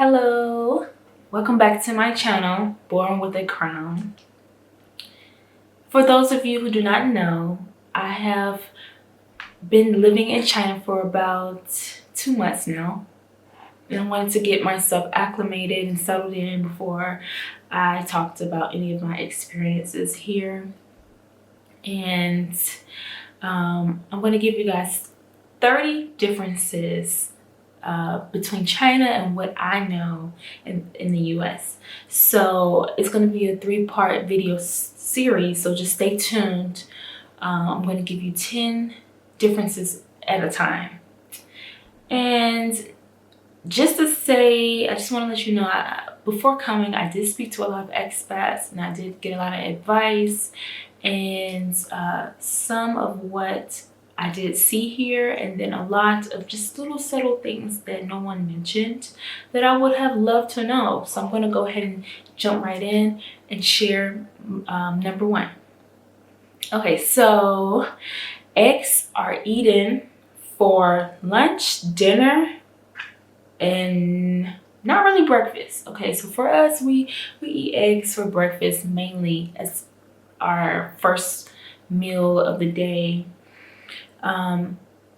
Hello, welcome back to my channel, Born with a Crown. For those of you who do not know, I have been living in China for about 2 months now. And I wanted to get myself acclimated and settled in before I talked about any of my experiences here. And I'm going to give you guys 30 differences between China and what I know in the US. So it's going to be a 3-part video series, so just stay tuned. I'm going to give you 10 differences at a time. And just to say, I just want to let you know, before coming, I did speak to a lot of expats and I did get a lot of advice and some of what I did see here, and then a lot of just little subtle things that no one mentioned that I would have loved to know. So I'm going to go ahead and jump right in and share number 1. Okay, so eggs are eaten for lunch, dinner, and not really breakfast. Okay, so for us, we eat eggs for breakfast mainly as our first meal of the day.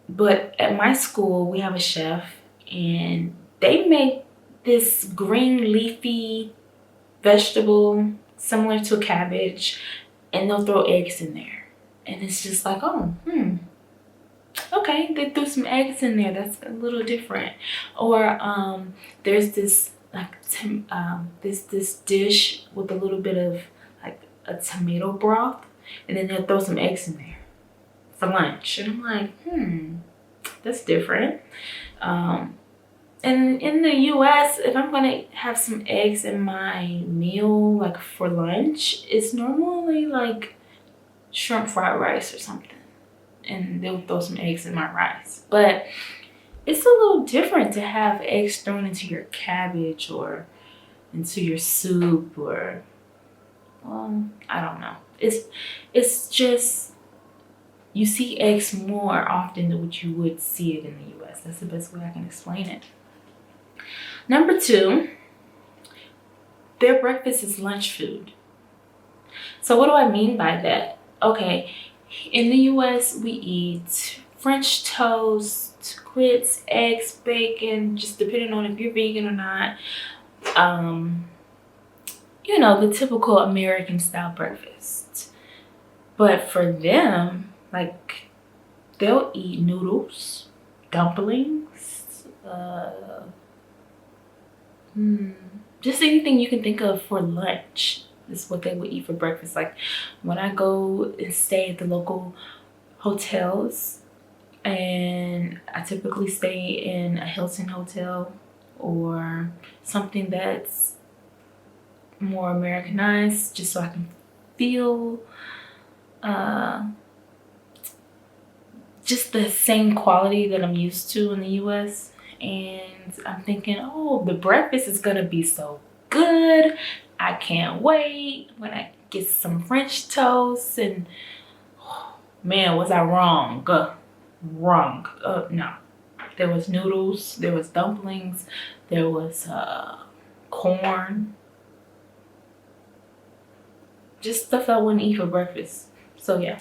But at my school, we have a chef and they make this green leafy vegetable similar to a cabbage, and they'll throw eggs in there. And it's just like, oh, okay, they threw some eggs in there. That's a little different. Or there's this like this dish with a little bit of like a tomato broth, and then they'll throw some eggs in there for lunch. And I'm like, that's different. And in the US, if I'm gonna have some eggs in my meal, like for lunch, it's normally like shrimp fried rice or something, and they'll throw some eggs in my rice. But it's a little different to have eggs thrown into your cabbage or into your soup, or I don't know. It's just, you see eggs more often than what you would see it in the US. That's the best way I can explain it. Number 2, their breakfast is lunch food. So what do I mean by that? Okay, in the US, we eat French toast, grits, eggs, bacon, just depending on if you're vegan or not. You know, the typical American style breakfast. But for them, like, they'll eat noodles, dumplings, just anything you can think of for lunch is what they would eat for breakfast. Like when I go and stay at the local hotels, and I typically stay in a Hilton hotel or something that's more Americanized, just so I can feel just the same quality that I'm used to in the US. And I'm thinking, oh, the breakfast is gonna be so good. I can't wait when I get some French toast. And oh, man, was I wrong? Wrong. No. There was noodles, there was dumplings, there was corn. Just stuff I wouldn't eat for breakfast. So yeah.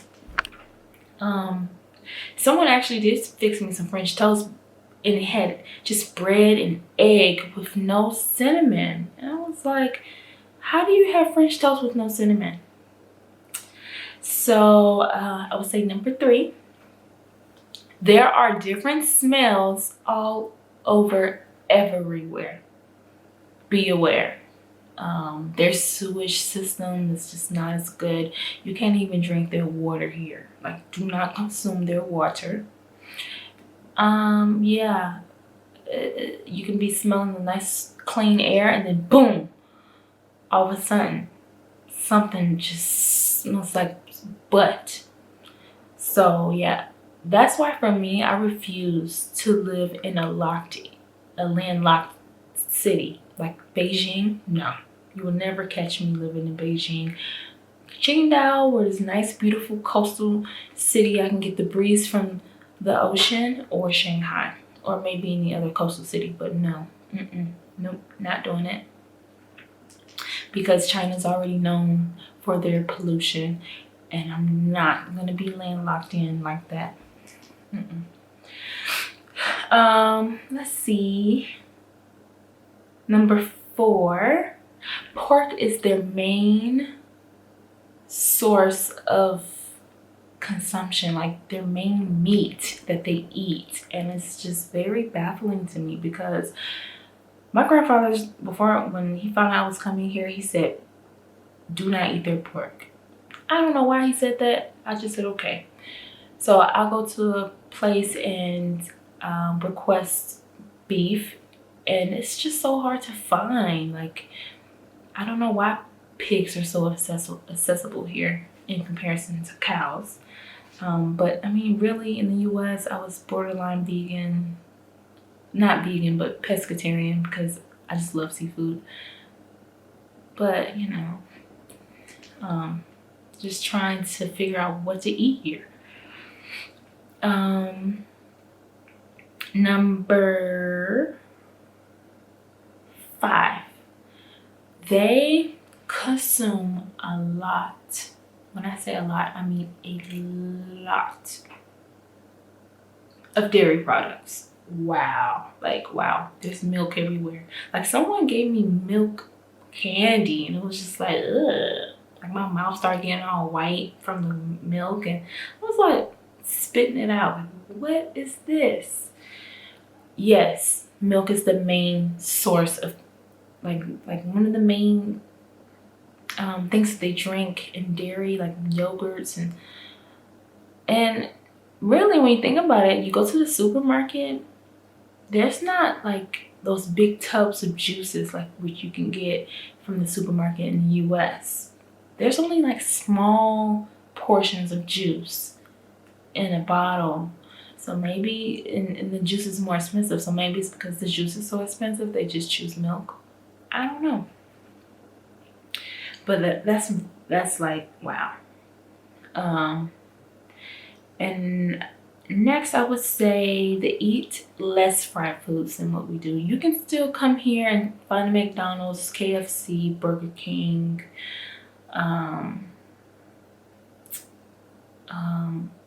Someone actually did fix me some French toast, and it had just bread and egg with no cinnamon. And I was like, how do you have French toast with no cinnamon? So I would say number 3, there are different smells all over everywhere. Be aware. Their sewage system is just not as good. You can't even drink their water here. Like, do not consume their water. Yeah, you can be smelling the nice clean air, and then boom, all of a sudden something just smells like butt. So yeah, that's why for me, I refuse to live in a landlocked city like Beijing. No, you will never catch me living in Beijing. Qingdao, where there's a nice beautiful coastal city, I can get the breeze from the ocean, or Shanghai, or maybe any other coastal city. But no, Nope, not doing it. Because China's already known for their pollution, and I'm not gonna be landlocked in like that. Let's see. Number 4, pork is their main source of consumption, like their main meat that they eat. And it's just very baffling to me because my grandfather, before, when he found out I was coming here, he said, do not eat their pork. I don't know why he said that. I just said, okay. So I'll go to a place and request beef, and it's just so hard to find. Like, I don't know why pigs are so accessible here in comparison to cows. But I mean, really, in the US, I was borderline vegan. Not vegan, but pescatarian, because I just love seafood. But, you know, just trying to figure out what to eat here. Number 5, they consume a lot. When I say a lot, I mean a lot of dairy products. Wow. Like, wow. There's milk everywhere. Like, someone gave me milk candy, and it was just like, ugh. Like, my mouth started getting all white from the milk, and I was like spitting it out. Like, what is this? Yes, milk is the main source of, like one of the main things that they drink in dairy, like yogurts, and really, when you think about it, you go to the supermarket, there's not like those big tubs of juices like which you can get from the supermarket in the US. There's only like small portions of juice in a bottle. So maybe, and the juice is more expensive. So maybe it's because the juice is so expensive, they just choose milk. I don't know. But that's like, wow. And next, I would say they eat less fried foods than what we do. You can still come here and find a McDonald's, KFC, Burger King.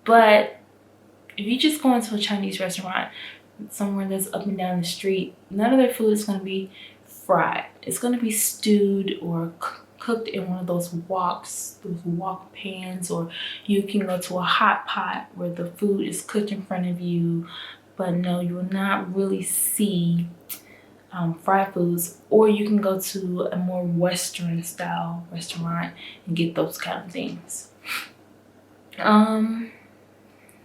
But if you just go into a Chinese restaurant, somewhere that's up and down the street, none of their food is going to be fried. It's going to be stewed or cooked in one of those wok pans, or you can go to a hot pot where the food is cooked in front of you. But no, you will not really see fried foods. Or you can go to a more Western style restaurant and get those kind of things.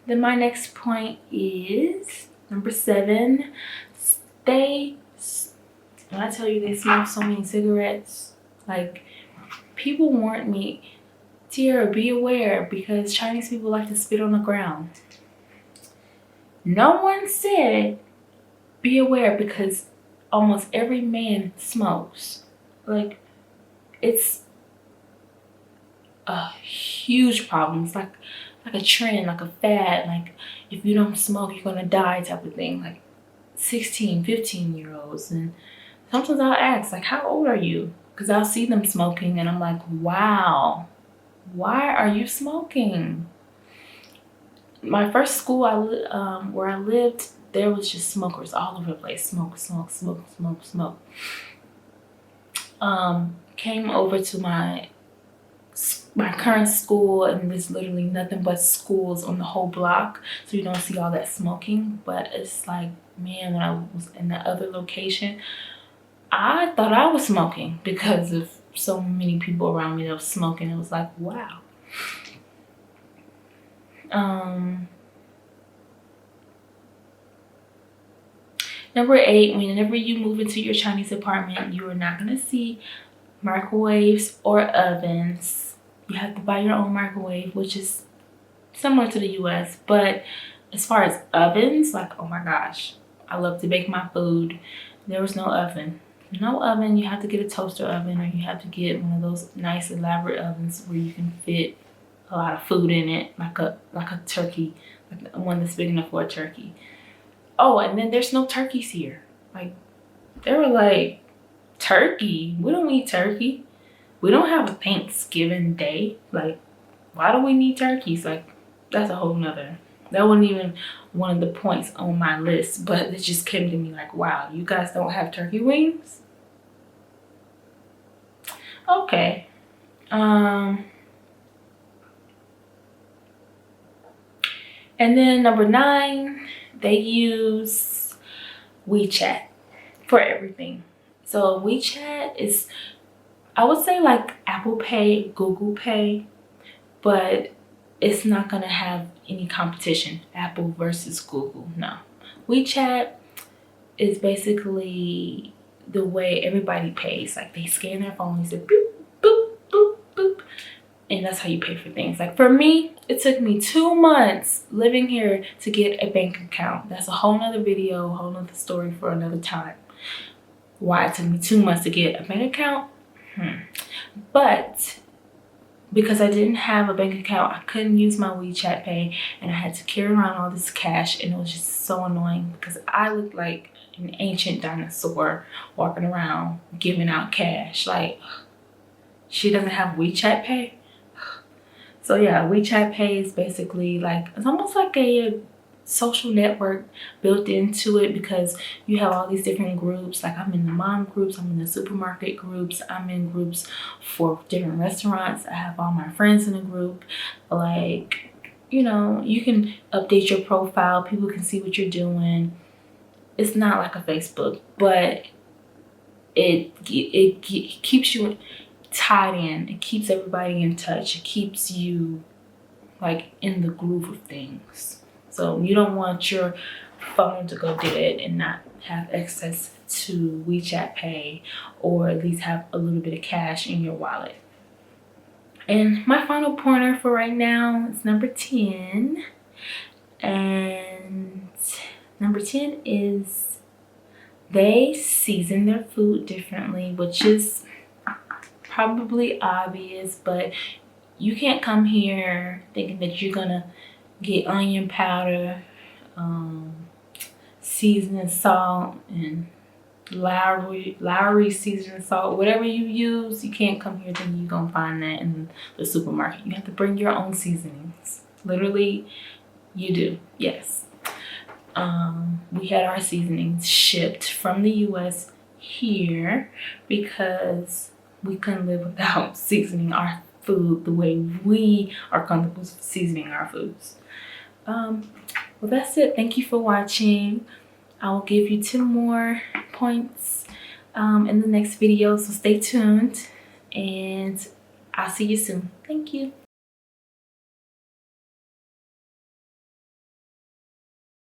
Then my next point is number 7. When I tell you they smoke so many cigarettes, like, people warned me, Tiara, be aware, because Chinese people like to spit on the ground. No one said be aware, because almost every man smokes. Like, it's a huge problem. It's like a trend, like a fad. Like, if you don't smoke, you're gonna die type of thing. Like 16, 15-year-olds. And sometimes I'll ask, like, how old are you? Because I'll see them smoking and I'm like, wow, why are you smoking? My first school where I lived, there was just smokers all over the place. Smoke. Came over to my current school, and there's literally nothing but schools on the whole block, so you don't see all that smoking. But it's like, man, when I was in the other location, I thought I was smoking because of so many people around me that was smoking. It was like, wow. Number 8, whenever you move into your Chinese apartment, you are not going to see microwaves or ovens. You have to buy your own microwave, which is similar to the US. But as far as ovens, like, oh my gosh, I love to bake my food. There was no oven. No oven. You have to get a toaster oven, or you have to get one of those nice elaborate ovens where you can fit a lot of food in it, like a turkey, like one that's big enough for a turkey. Oh, and then there's no turkeys here. Like, there were like Turkey. We don't eat turkey. We don't have a Thanksgiving day. Like, why do we need turkeys? Like, that's a whole nother. That wasn't even one of the points on my list, but it just came to me like, wow, you guys don't have turkey wings? Okay. And then number 9, they use WeChat for everything. So WeChat is, I would say, like Apple Pay, Google Pay, but it's not gonna have any competition, Apple versus Google. No. WeChat is basically the way everybody pays. Like, they scan their phone, they say boop, boop, boop, boop, and that's how you pay for things. Like, for me, it took me 2 months living here to get a bank account. That's a whole nother video, a whole nother story for another time. Why it took me 2 months to get a bank account? But because I didn't have a bank account, I couldn't use my WeChat Pay, and I had to carry around all this cash, and it was just so annoying because I looked like an ancient dinosaur walking around giving out cash. Like, she doesn't have WeChat Pay? So yeah, WeChat Pay is basically like, it's almost like a social network built into it, because you have all these different groups. Like, I'm in the mom groups, I'm in the supermarket groups, I'm in groups for different restaurants. I have all my friends in a group. Like, you know, you can update your profile, people can see what you're doing. It's not like a Facebook, but it keeps you tied in. It keeps everybody in touch. It keeps you like in the groove of things. So you don't want your phone to go dead and not have access to WeChat Pay, or at least have a little bit of cash in your wallet. And my final pointer for right now is number 10. And number 10 is they season their food differently, which is probably obvious, but you can't come here thinking that you're gonna get onion powder, seasoning salt, and Lowry seasoning salt. Whatever you use, you can't come here thinking you're gonna find that in the supermarket. You have to bring your own seasonings. Literally, you do. Yes. We had our seasonings shipped from the US here because we couldn't live without seasoning our food the way we are comfortable seasoning our foods. Well, that's it. Thank you for watching. I will give you 2 more points in the next video, so stay tuned, and I'll see you soon. Thank you.